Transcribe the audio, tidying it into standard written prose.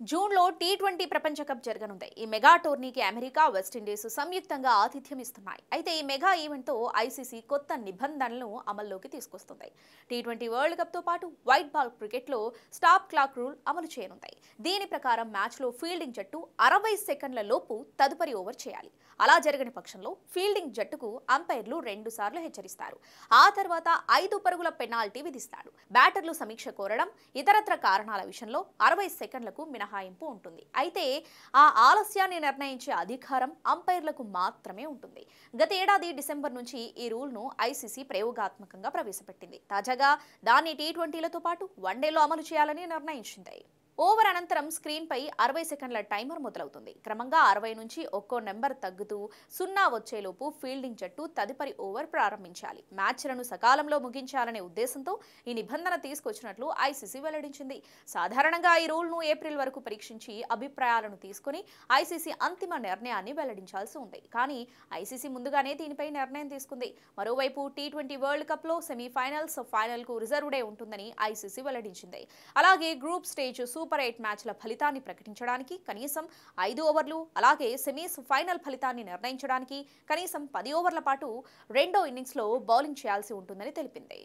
జూన్లో టీ20 ప్రపంచ కప్ జరగనుంది. ఈ మెగా టోర్నీకి అమెరికా, వెస్టిండీస్ సంయుక్తంగా ఆతిథ్యం ఇస్తున్నాయి. అయితే ఈ మెగా ఈవెంట్తో ఐసీసీ కొత్త నిబంధనలను అమల్లోకి తీసుకొస్తుంది. టీ20 వరల్డ్ కప్తో పాటు వైట్ బాల్ క్రికెట్లో స్టాప్ క్లాక్ రూల్ అమలు చేయనుంది. దీని ప్రకారం మ్యాచ్లో ఫీల్డింగ్ జట్టు 60 సెకండ్ల లోపు తదుపరి ఓవర్ చేయాలి. అలా జరగని పక్షంలో ఫీల్డింగ్ జట్టుకు అంపైర్లు 2 సార్లు హెచ్చరిస్తారు. ఆ తర్వాత 5 పరుగుల పెనాల్టీ విధిస్తాడు. బ్యాటర్లు సమీక్ష కోరడం, ఇతరత్ర కారణాల విషయంలో 60 సెకండ్లకు మినహాయింపు ఉంటుంది. అయితే ఆ ఆలస్యాన్ని నిర్ణయించే అధికారం అంపైర్లకు మాత్రమే ఉంటుంది. గత ఏడాది డిసెంబర్ నుంచి ఈ రూల్ను ఐసీసీ ప్రయోగాత్మకంగా ప్రవేశపెట్టింది. తాజాగా దాన్ని టీ20లతో పాటు వన్డేలో అమలు చేయాలని నిర్ణయించింది. ఓవర్ అనంతరం స్క్రీన్పై 60 సెకండ్ల టైమర్ మొదలవుతుంది. క్రమంగా 60 నుంచి ఒక్కో నెంబర్ తగ్గుతూ 0 వచ్చేలోపు ఫీల్డింగ్ జట్టు తదుపరి ఓవర్ ప్రారంభించాలి. మ్యాచ్లను సకాలంలో ముగించాలనే ఉద్దేశంతో ఈ నిబంధన తీసుకొచ్చినట్లు ఐసీసీ వెల్లడించింది. సాధారణంగా ఈ రూల్ను ఏప్రిల్ వరకు పరీక్షించి అభిప్రాయాలను తీసుకుని ఐసీసీ అంతిమ నిర్ణయాన్ని వెల్లడించాల్సి ఉంది. కానీ ఐసీసీ ముందుగానే దీనిపై నిర్ణయం తీసుకుంది. మరోవైపు టీ20 వరల్డ్ కప్లో సెమీఫైనల్స్, ఫైనల్కు రిజర్వ్ డే ఉంటుందని ఐసీసీ వెల్లడించింది. అలాగే గ్రూప్ స్టేజ్ సూపర్ 8 మ్యాచ్ల ఫలితాన్ని ప్రకటించడానికి కనీసం 5 ఓవర్లు, అలాగే సెమీస్ ఫైనల్ ఫలితాన్ని నిర్ణయించడానికి కనీసం 10 ఓవర్ల పాటు రెండో ఇన్నింగ్స్లో బౌలింగ్ చేయాల్సి ఉంటుందని తెలిపింది.